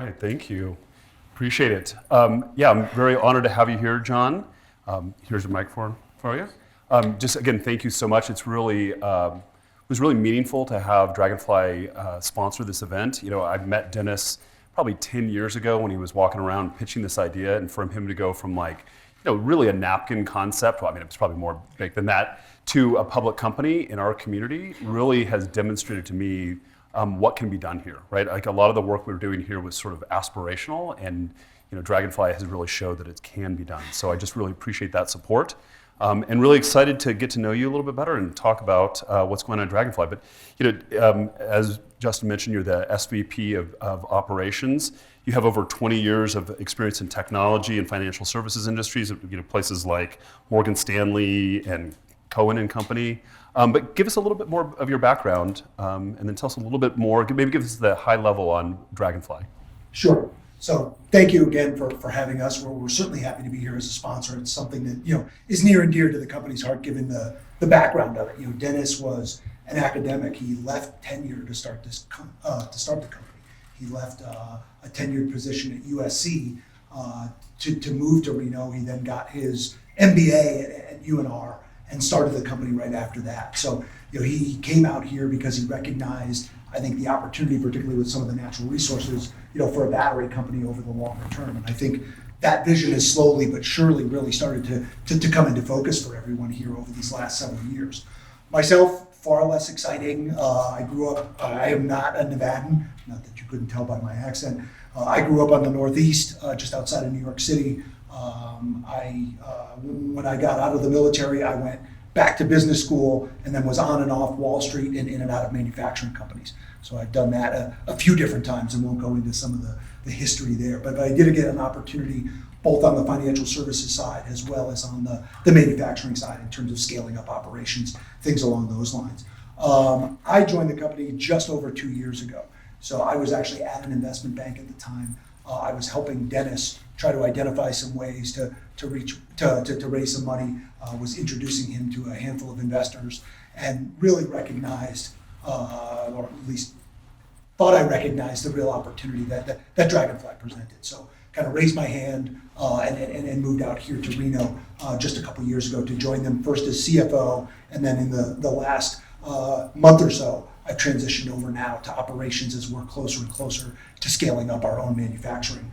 right, thank you. Appreciate it. Yeah, I'm very honored to have you here, John. Here's a microphone for you. Just again, thank you so much. It's really it was really meaningful to have Dragonfly sponsor this event. You know, I met Dennis probably 10 years ago when he was walking around pitching this idea, and for him to go from like, you know, really a napkin concept, well, I mean, it's probably more big than that, to a public company in our community really has demonstrated to me what can be done here, right? Like a lot of the work we were doing here was sort of aspirational, and you know, Dragonfly has really showed that it can be done. So I just really appreciate that support, and really excited to get to know you a little bit better and talk about what's going on at Dragonfly. But you know, as Justin mentioned, you're the SVP of operations. You have over 20 years of experience in technology and financial services industries, you know, places like Morgan Stanley and Cohen and Company. But give us a little bit more of your background, and then tell us a little bit more, maybe give us the high level on Dragonfly. Sure. So thank you again for having us. We're certainly happy to be here as a sponsor. It's something that, you know, is near and dear to the company's heart, given the background of it. You know, Dennis was an academic. He left tenure to start the company. He left a tenured position at USC to move to Reno. He then got his MBA at UNR and started the company right after that. So, you know, he came out here because he recognized, I think, the opportunity, particularly with some of the natural resources, you know, for a battery company over the longer term. And I think that vision has slowly but surely really started to come into focus for everyone here over these last several years. Myself, far less exciting. I grew up, I am not a Nevadan, not that you couldn't tell by my accent. I grew up on the Northeast, just outside of New York City. When I got out of the military, I went back to business school and then was on and off Wall Street and in and out of manufacturing companies. So I've done that a few different times and won't go into some of the history there. But I did get an opportunity both on the financial services side as well as on the manufacturing side in terms of scaling up operations, things along those lines. I joined the company just over 2 years ago. So I was actually at an investment bank at the time. I was helping Dennis try to identify some ways to raise some money, was introducing him to a handful of investors, and really recognized, or at least thought I recognized, the real opportunity that Dragonfly presented. So kind of raised my hand and moved out here to Reno just a couple years ago to join them, first as CFO, and then in the last month or so, I've transitioned over now to operations as we're closer and closer to scaling up our own manufacturing.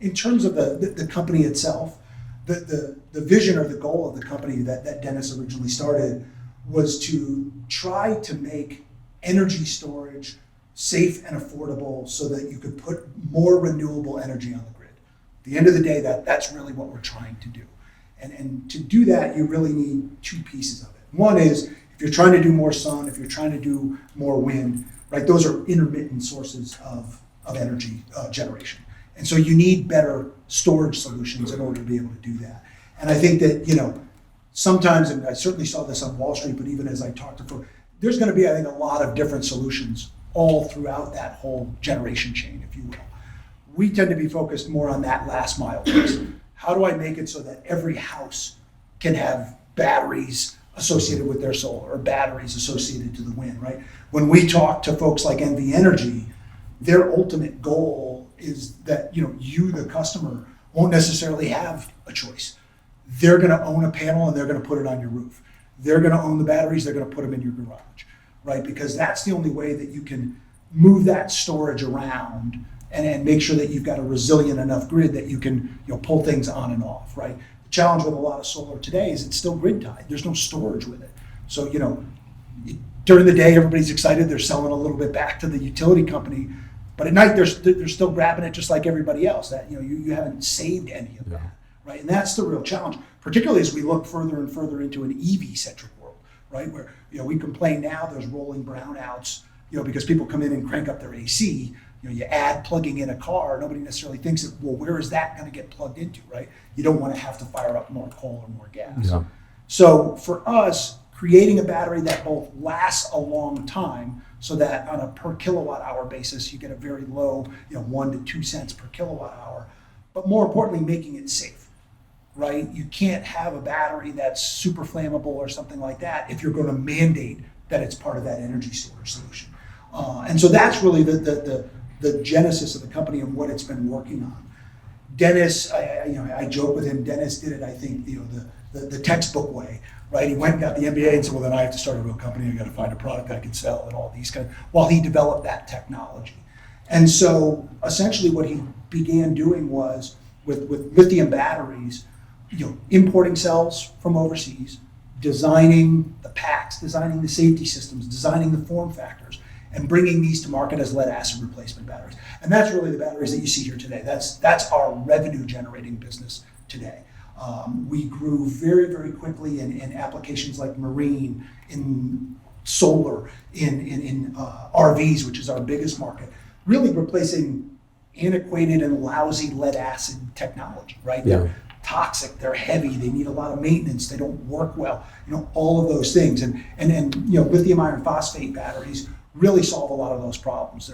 In terms of the company itself, the vision or the goal of the company that Dennis originally started was to try to make energy storage safe and affordable so that you could put more renewable energy on the grid. At the end of the day, that's really what we're trying to do. And to do that, you really need two pieces of it. One is, if you're trying to do more sun, if you're trying to do more wind, right, those are intermittent sources of energy generation. And so you need better storage solutions in order to be able to do that. And I think that, you know, sometimes, and I certainly saw this on Wall Street, but even as I talked to folks, there's going to be, I think, a lot of different solutions all throughout that whole generation chain, if you will. We tend to be focused more on that last mile piece. How do I make it so that every house can have batteries associated with their solar or batteries associated to the wind, right? When we talk to folks like NV Energy, their ultimate goal is that, you know, you, the customer, won't necessarily have a choice. They're going to own a panel and they're going to put it on your roof. They're going to own the batteries, they're going to put them in your garage, right? Because that's the only way that you can move that storage around and make sure that you've got a resilient enough grid that you can, you know, pull things on and off, right? The challenge with a lot of solar today is it's still grid tied. There's no storage with it. So, you know, during the day, everybody's excited. They're selling a little bit back to the utility company, but at night, they're still grabbing it just like everybody else. That, you know, you haven't saved any of that, right? And that's the real challenge, particularly as we look further and further into an EV-centric world, right? Where, you know, we complain now there's rolling brownouts, you know, because people come in and crank up their AC. You know, you add plugging in a car, nobody necessarily thinks that, well, where is that going to get plugged into, right? You don't want to have to fire up more coal or more gas. Yeah. So for us, creating a battery that both lasts a long time, so that on a per kilowatt hour basis, you get a very low, you know, 1 to 2 cents per kilowatt hour, but more importantly, making it safe, right? You can't have a battery that's super flammable or something like that if you're going to mandate that it's part of that energy storage solution. And so that's really the the genesis of the company and what it's been working on. Dennis, I joke with him. Dennis did it, I think, the textbook way, right? He went and got the MBA and said, well, then I have to start a real company. I got to find a product I can sell and all these kind of, while he developed that technology. And so essentially what he began doing was with lithium batteries, importing cells from overseas, designing the packs, designing the safety systems, designing the form factors, and bringing these to market as lead acid replacement batteries. And that's really the batteries that you see here today. That's our revenue generating business today. We grew very, very quickly in applications like marine, in solar, in RVs, which is our biggest market, really replacing antiquated and lousy lead acid technology, right? Yeah. They're toxic, they're heavy, they need a lot of maintenance, they don't work well, all of those things. And lithium iron phosphate batteries really solve a lot of those problems.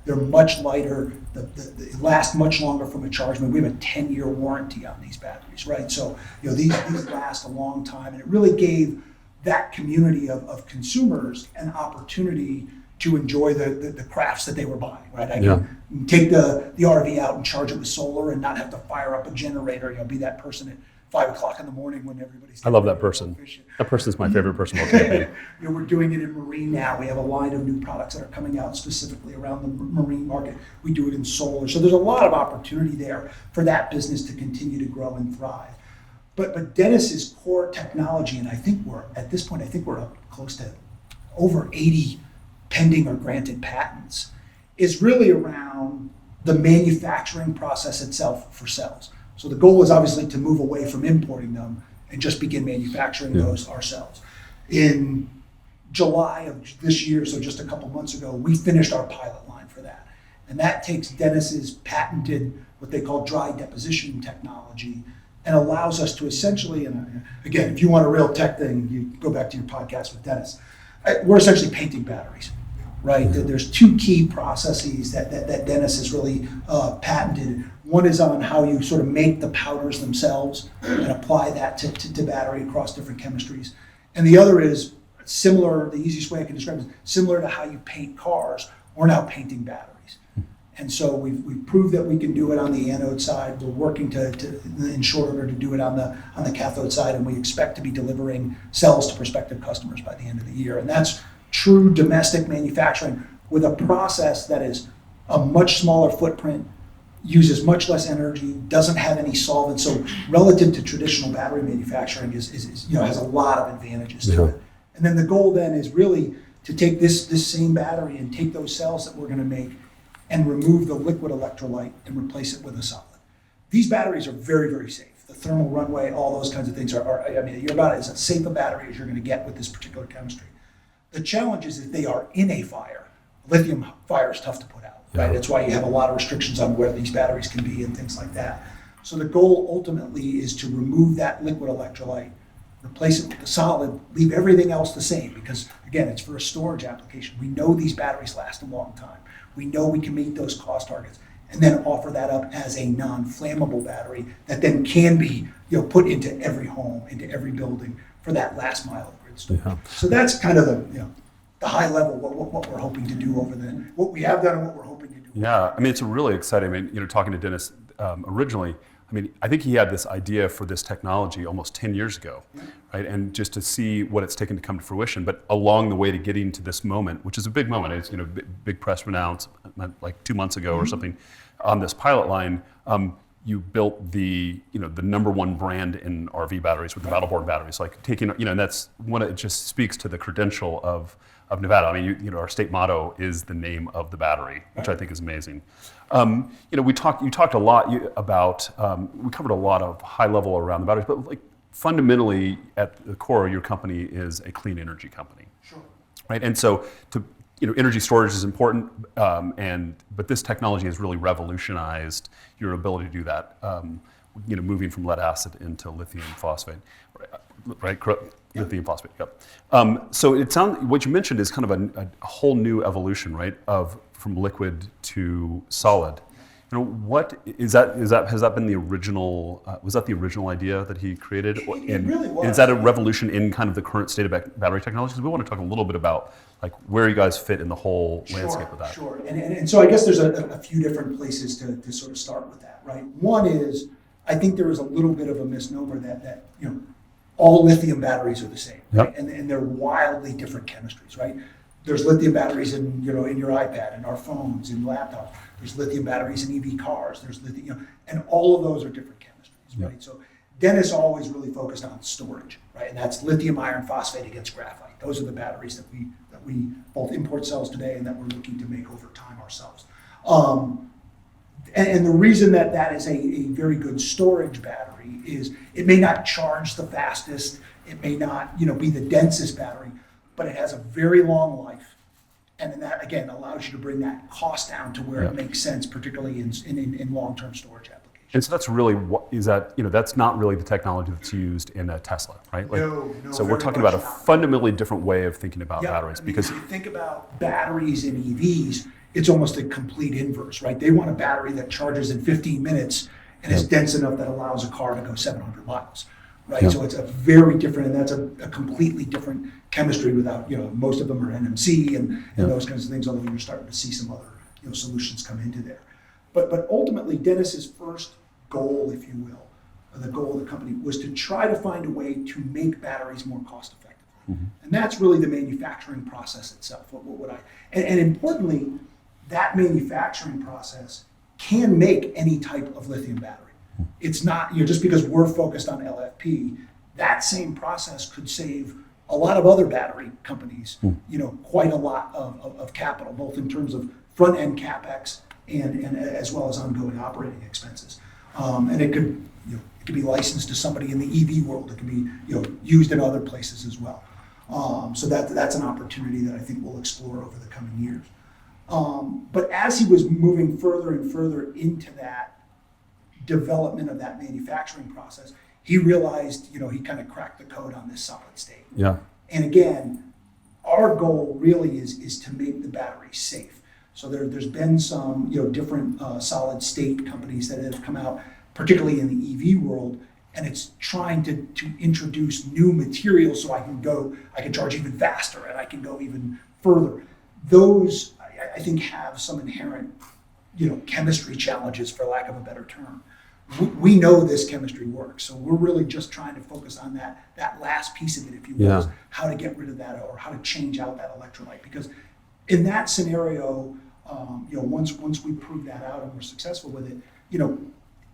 They're much lighter, they last much longer from a charge. I mean, we have a 10-year warranty on these batteries, right? So these last a long time, and it really gave that community of consumers an opportunity to enjoy the crafts that they were buying, right? I can take the RV out and charge it with solar and not have to fire up a generator, be that person at 5 o'clock in the morning when everybody's. I love that person. That person's my favorite person on campaign. We're doing it in marine now. We have a line of new products that are coming out specifically around the marine market. We do it in solar. So there's a lot of opportunity there for that business to continue to grow and thrive. But Dennis's core technology, and at this point, we're up close to over 80 pending or granted patents, is really around the manufacturing process itself for cells. So the goal is obviously to move away from importing them and just begin manufacturing those ourselves. In July of this year, so just a couple months ago, we finished our pilot line for that. And that takes Dennis's patented, what they call dry deposition technology, and allows us to essentially, and again, if you want a real tech thing, you go back to your podcast with Dennis. We're essentially painting batteries, right? There's two key processes that Dennis has really patented. One is on how you sort of make the powders themselves and apply that to battery across different chemistries. And the other is similar, the easiest way I can describe it is similar to how you paint cars, we're now painting batteries. And so we've proved that we can do it on the anode side. We're working in short order to do it on the cathode side, and we expect to be delivering cells to prospective customers by the end of the year. And that's true domestic manufacturing with a process that is a much smaller footprint, uses much less energy, doesn't have any solvent. So relative to traditional battery manufacturing is has a lot of advantages to it. And then the goal then is really to take this same battery and take those cells that we're going to make and remove the liquid electrolyte and replace it with a solid. These batteries are very, very safe. The thermal runway, all those kinds of things you're about as safe a battery as you're going to get with this particular chemistry. The challenge is that they are in a fire. Lithium fire is tough to put out, right? That's why you have a lot of restrictions on where these batteries can be and things like that. So the goal ultimately is to remove that liquid electrolyte, replace it with the solid, leave everything else the same, because again, it's for a storage application. We know these batteries last a long time. We know we can meet those cost targets, and then offer that up as a non-flammable battery that then can be put into every home, into every building for that last mile of grid storage. Yeah. So that's kind of the high level what we're hoping to do what we have done and what we're hoping to do. Yeah, it's really exciting. Talking to Dennis originally, I think he had this idea for this technology almost 10 years ago, right? And just to see what it's taken to come to fruition, but along the way to getting to this moment, which is a big moment, it's big press announcement like 2 months ago or something on this pilot line. You built the number one brand in RV batteries with the Battleboard batteries, like taking and that's one. It just speaks to the credential of Nevada. Our state motto is the name of the battery, which I think is amazing. You talked a lot about, we covered a lot of high level around the batteries, but fundamentally at the core of your company is a clean energy company. Sure. Right, and so energy storage is important, but this technology has really revolutionized your ability to do that. Moving from lead acid into lithium phosphate, right? Lithium phosphate. Yep. So it sounds what you mentioned is kind of a whole new evolution, right? From liquid to solid. what is that? Has that been the original? Was that the original idea that he created? It really was. Is that a revolution in kind of the current state of battery technology? Because we want to talk a little bit about like where you guys fit in the whole landscape of that. Sure. And so I guess there's a few different places to sort of start with that, right? One is I think there is a little bit of a misnomer that all lithium batteries are the same, right? Yep. And they're wildly different chemistries, right? There's lithium batteries in your iPad, in our phones, in laptops. There's lithium batteries in EV cars. There's lithium, and all of those are different chemistries, Yep. right? So Dennis always really focused on storage, right? And that's lithium iron phosphate against graphite. Those are the batteries that we both import cells today and that we're looking to make over time ourselves. And the reason that is a very good storage battery is it may not charge the fastest, it may not be the densest battery, but it has a very long life. And then that, again, allows you to bring that cost down to where it makes sense, particularly in long-term storage applications. And so that's really that's not really the technology that's used in a Tesla, right? No, so we're talking about a fundamentally different way of thinking about batteries. Because if you think about batteries in EVs, it's almost a complete inverse, right? They want a battery that charges in 15 minutes and is dense enough that allows a car to go 700 miles, right? So it's a very different, and that's a completely different chemistry without, most of them are NMC and those kinds of things, although you're starting to see some other, solutions come into there. But ultimately, Dennis's first goal, if you will, the goal of the company was to try to find a way to make batteries more cost effectively. Mm-hmm. And that's really the manufacturing process itself. And importantly, that manufacturing process can make any type of lithium battery. It's not, just because we're focused on LFP, that same process could save a lot of other battery companies, quite a lot of capital, both in terms of front end CapEx and as well as ongoing operating expenses. And it could be licensed to somebody in the EV world. It can be used in other places as well. So that's an opportunity that I think we'll explore over the coming years. But as he was moving further and further into that development of that manufacturing process, he realized, he kind of cracked the code on this solid state. Yeah. And again, our goal really is to make the battery safe. So there's been some, different solid state companies that have come out, particularly in the EV world, and it's trying to introduce new materials so I can charge even faster and I can go even further. Those, I think, have some inherent, chemistry challenges, for lack of a better term. We know this chemistry works, so we're really just trying to focus on that last piece of it, if you will, is how to get rid of that or how to change out that electrolyte. Because in that scenario, once we prove that out and we're successful with it,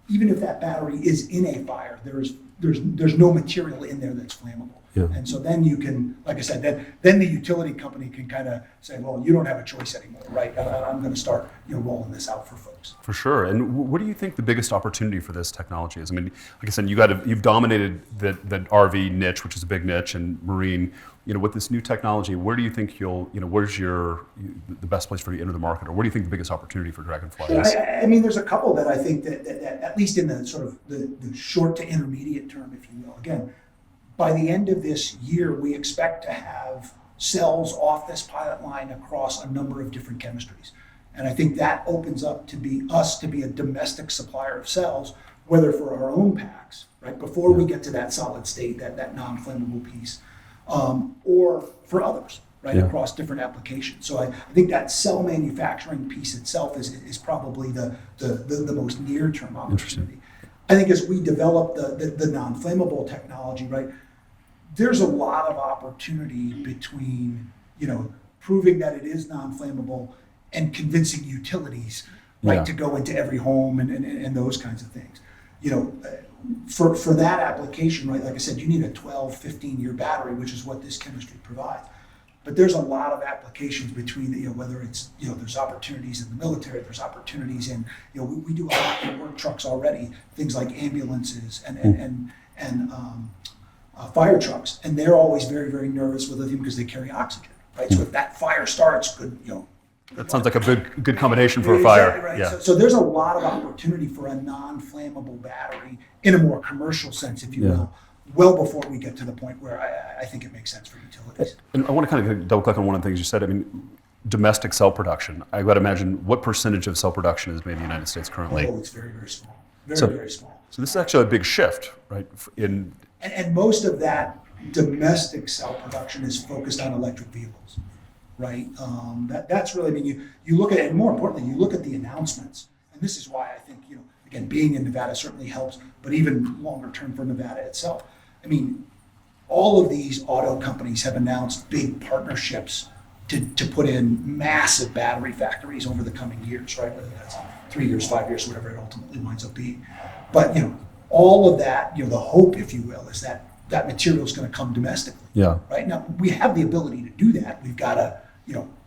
even if that battery is in a fire, there's no material in there that's flammable. Yeah. And so then you can, like I said, then the utility company can kind of say, well, you don't have a choice anymore, right? I'm going to start rolling this out for folks. For sure. And what do you think the biggest opportunity for this technology is? I mean, like I said, you've dominated the RV niche, which is a big niche, and marine. With this new technology, where do you think where's the best place for you to enter the market, or what do you think the biggest opportunity for Dragonfly is? I mean, there's a couple that I think that at least in the sort of the short to intermediate term, if you will. Again, by the end of this year, we expect to have cells off this pilot line across a number of different chemistries. And I think that opens up to be a domestic supplier of cells, whether for our own packs, right, before we get to that solid state, that non-flammable piece, or for others, right, across different applications. So I think that cell manufacturing piece itself is probably the most near-term opportunity. I think as we develop the non-flammable technology, right, there's a lot of opportunity between, proving that it is non-flammable and convincing utilities, right, to go into every home and those kinds of things. For that application, right, like I said, you need a 12, 15-year battery, which is what this chemistry provides. But there's a lot of applications between, whether it's, there's opportunities in the military, there's opportunities in, we do a lot in work trucks already, things like ambulances and fire trucks. And they're always very, very nervous with lithium because they carry oxygen, right? So if that fire starts, that sounds like a good combination for a fire. Exactly right. Yeah. So there's a lot of opportunity for a non-flammable battery in a more commercial sense, if you will, well before we get to the point where I think it makes sense for utilities. And I want to kind of double click on one of the things you said. I mean, domestic cell production. I got to imagine what percentage of cell production is made in the United States currently? Oh, it's very, very small. Very small. So this is actually a big shift, right? And most of that domestic cell production is focused on electric vehicles, right? That's really, I mean, you look at it, and more importantly, you look at the announcements. And this is why I think, again, being in Nevada certainly helps, but even longer term for Nevada itself. I mean, all of these auto companies have announced big partnerships to put in massive battery factories over the coming years, right? Whether that's 3 years, 5 years, whatever it ultimately winds up being. But, all of that, the hope, if you will, is that material is going to come domestically. Yeah. Right now, we have the ability to do that. We've got to,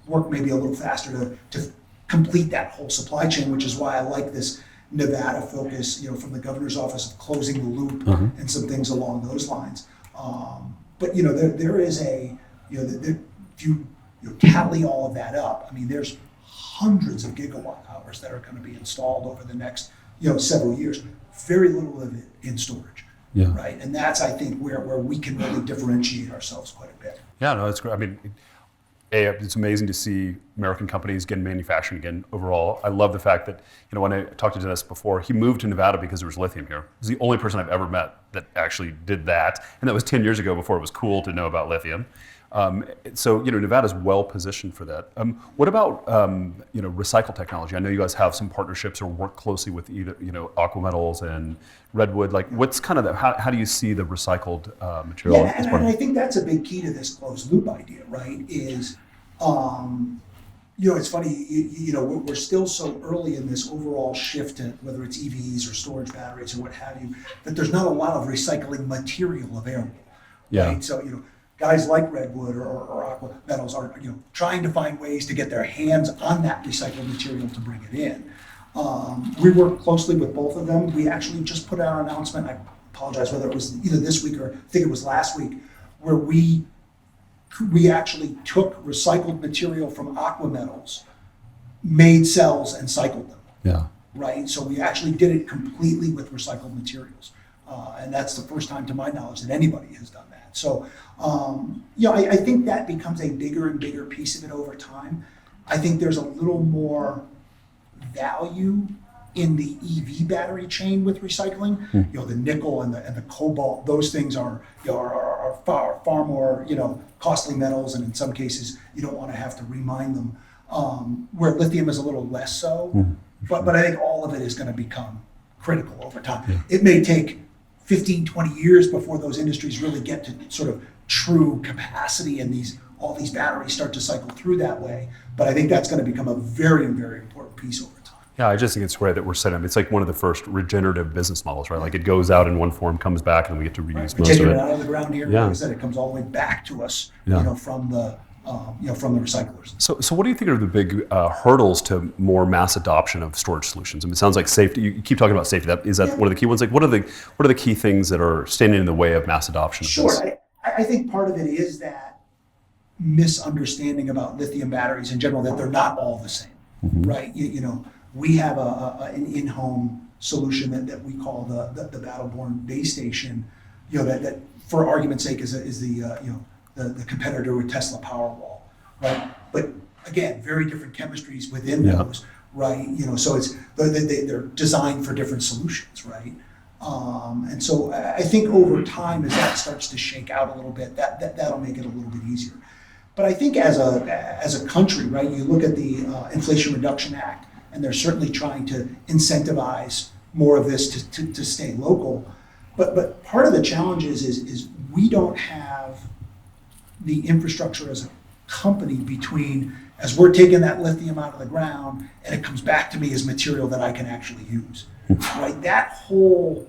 work maybe a little faster to complete that whole supply chain, which is why I like this Nevada focus, from the governor's office of closing the loop and some things along those lines. But there is if you tally all of that up, I mean, there's hundreds of gigawatt hours that are going to be installed over the next several years. Very little of it in storage, right? And that's, I think, where we can really differentiate ourselves quite a bit. Yeah, no, that's great. I mean, it's amazing to see American companies getting manufacturing again overall. I love the fact that, when I talked to Dennis before, he moved to Nevada because there was lithium here. He's the only person I've ever met that actually did that. And that was 10 years ago before it was cool to know about lithium. So, Nevada's well positioned for that. What about, recycle technology? I know you guys have some partnerships or work closely with either, Aqua Metals and Redwood. Like, what's kind of how do you see the recycled material? Yeah, and I think that's a big key to this closed loop idea, right? Is, it's funny, we're still so early in this overall shift to whether it's EVs or storage batteries or what have you, that there's not a lot of recycling material available. Yeah. Right? So, guys like Redwood or Aqua Metals are trying to find ways to get their hands on that recycled material to bring it in. We work closely with both of them. We actually just put out an announcement, I apologize whether it was either this week or I think it was last week, where we actually took recycled material from Aqua Metals, made cells and cycled them. Yeah. Right? So we actually did it completely with recycled materials. And that's the first time to my knowledge that anybody has done that. So, I think that becomes a bigger and bigger piece of it over time. I think there's a little more value in the EV battery chain with recycling. The nickel and the cobalt, those things are far more costly metals, and in some cases you don't want to have to remine them. Where lithium is a little less so, but I think all of it is going to become critical over time. Yeah. It may take 15, 20 years before those industries really get to sort of true capacity and all these batteries start to cycle through that way. But I think that's going to become a very, very important piece over time. Yeah, I just think it's great that we're setting up. It's like one of the first regenerative business models, right? Like it goes out in one form, comes back, and we get to reuse most of it. We're taking it out of the ground here. Like I said, it comes all the way back to us, from the recyclers. So what do you think are the big hurdles to more mass adoption of storage solutions? I mean, it sounds like safety. You keep talking about safety. Is that one of the key ones? Like, what are the key things that are standing in the way of mass adoption? Sure. I think part of it is that misunderstanding about lithium batteries in general, that they're not all the same, right? We have an in-home solution that we call the Battleborn base station. That for argument's sake is the competitor with Tesla Powerwall, right? But again, very different chemistries within those, right? So it's they're designed for different solutions, right? And so I think over time, as that starts to shake out a little bit, that'll make it a little bit easier. But I think as a country, right? You look at the Inflation Reduction Act, and they're certainly trying to incentivize more of this to stay local. But part of the challenge is we don't have the infrastructure as a company between, as we're taking that lithium out of the ground and it comes back to me as material that I can actually use, right? That whole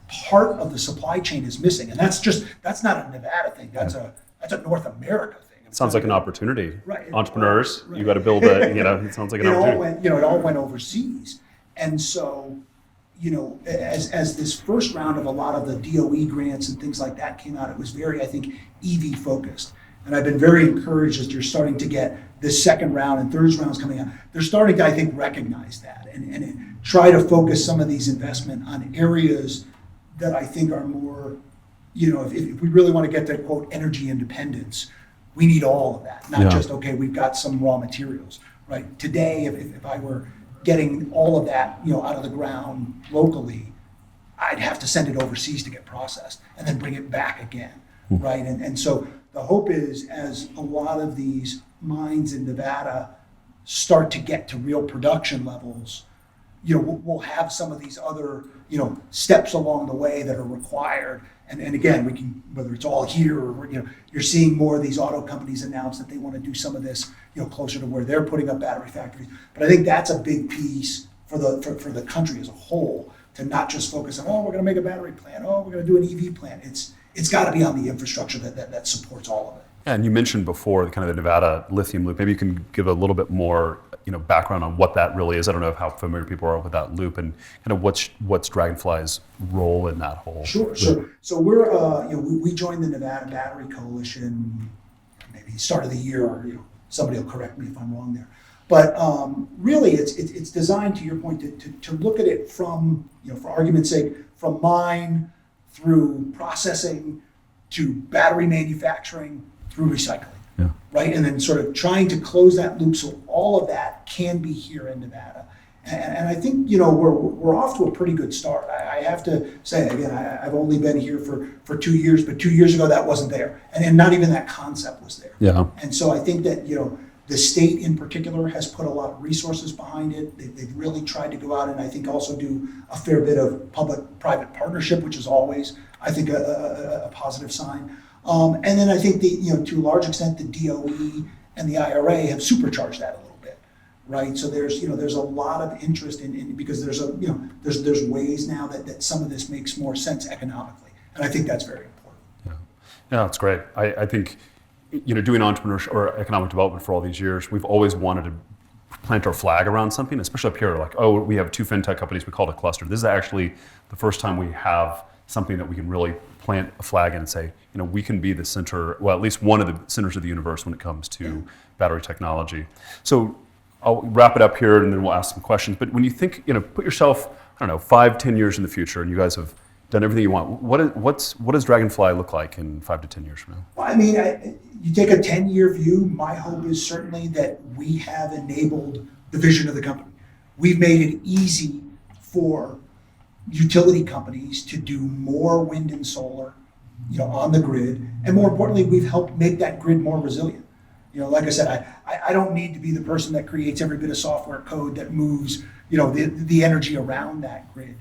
part of the supply chain is missing. And that's not a Nevada thing. That's a North America thing. It sounds like an opportunity. Right. Entrepreneurs, right. You got to build it sounds like an opportunity. It all went overseas. And so, as this first round of a lot of the DOE grants and things like that came out, it was very, I think, EV focused. And I've been very encouraged as you're starting to get this second round and third rounds coming out. They're starting to, I think, recognize that and try to focus some of these investment on areas that I think are more, if we really want to get to, quote, energy independence, We need all of that, not Yeah. just, okay, we've got some raw materials, right? Today, if I were getting all of that, out of the ground locally, I'd have to send it overseas to get processed and then bring it back again, right? And so the hope is, as a lot of these mines in Nevada start to get to real production levels, we'll have some of these other, steps along the way that are required. And again, we can, whether it's all here or, you're seeing more of these auto companies announce that they want to do some of this, closer to where they're putting up battery factories. But I think that's a big piece for the country as a whole, to not just focus on, we're going to make a battery plant, we're going to do an EV plant. It's got to be on the infrastructure that supports all of it. Yeah, and you mentioned before the kind of the Nevada lithium loop. Maybe you can give a little bit more, background on what that really is. I don't know how familiar people are with that loop, and kind of what's Dragonfly's role in that whole. Sure. So we're we joined the Nevada Battery Coalition maybe start of the year, or somebody will correct me if I'm wrong there. But really, it's designed, to your point, to look at it from, for argument's sake, from mine through processing to battery manufacturing through recycling. Yeah. Right? And then sort of trying to close that loop so all of that can be here in Nevada. And I think, we're off to a pretty good start. I have to say, again, I've only been here for 2 years, but 2 years ago that wasn't there. And not even that concept was there. Yeah. And so I think that, the state in particular has put a lot of resources behind it. They've really tried to go out and I think also do a fair bit of public-private partnership, which is always, I think, a positive sign. And then I think to a large extent, the DOE and the IRA have supercharged that a little bit, right? So there's a lot of interest in because there's ways now that some of this makes more sense economically, and I think that's very important. Yeah, it's great. I think, doing entrepreneurship or economic development for all these years, we've always wanted to plant our flag around something, especially up here. Like, we have 2 fintech companies, we call it a cluster. This is actually the first time we have something that we can really plant a flag in and say, we can be the center, well, at least one of the centers of the universe when it comes to battery technology. So I'll wrap it up here and then we'll ask some questions. But when you think, put yourself, 5-10 years in the future, and you guys have done everything you want, what does Dragonfly look like in 5 to 10 years from now? Well, I mean, you take a 10-year view, my hope is certainly that we have enabled the vision of the company. We've made it easy for utility companies to do more wind and solar, on the grid, and more importantly, we've helped make that grid more resilient. Like I said, I don't need to be the person that creates every bit of software code that moves, the energy around that grid,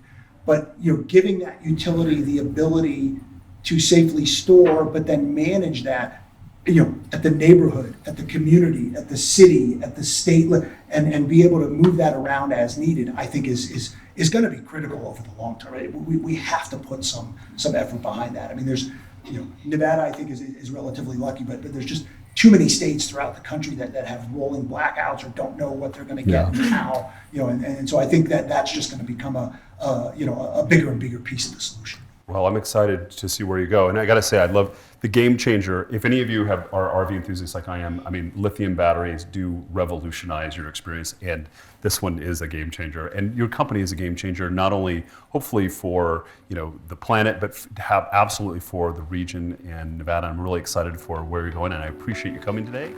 but giving that utility the ability to safely store, but then manage that, at the neighborhood, at the community, at the city, at the state, and be able to move that around as needed, I think is going to be critical over the long term. Right? We have to put some effort behind that. I mean, there's, Nevada, I think, is relatively lucky, but there's just too many states throughout the country that have rolling blackouts or don't know what they're going to get and how, and so I think that's just going to become a bigger and bigger piece of the solution. Well, I'm excited to see where you go. And I got to say, I love the game changer. If any of you are RV enthusiasts like I am, I mean, lithium batteries do revolutionize your experience. And this one is a game changer. And your company is a game changer, not only hopefully for, the planet, but absolutely for the region and Nevada. I'm really excited for where you're going. And I appreciate you coming today.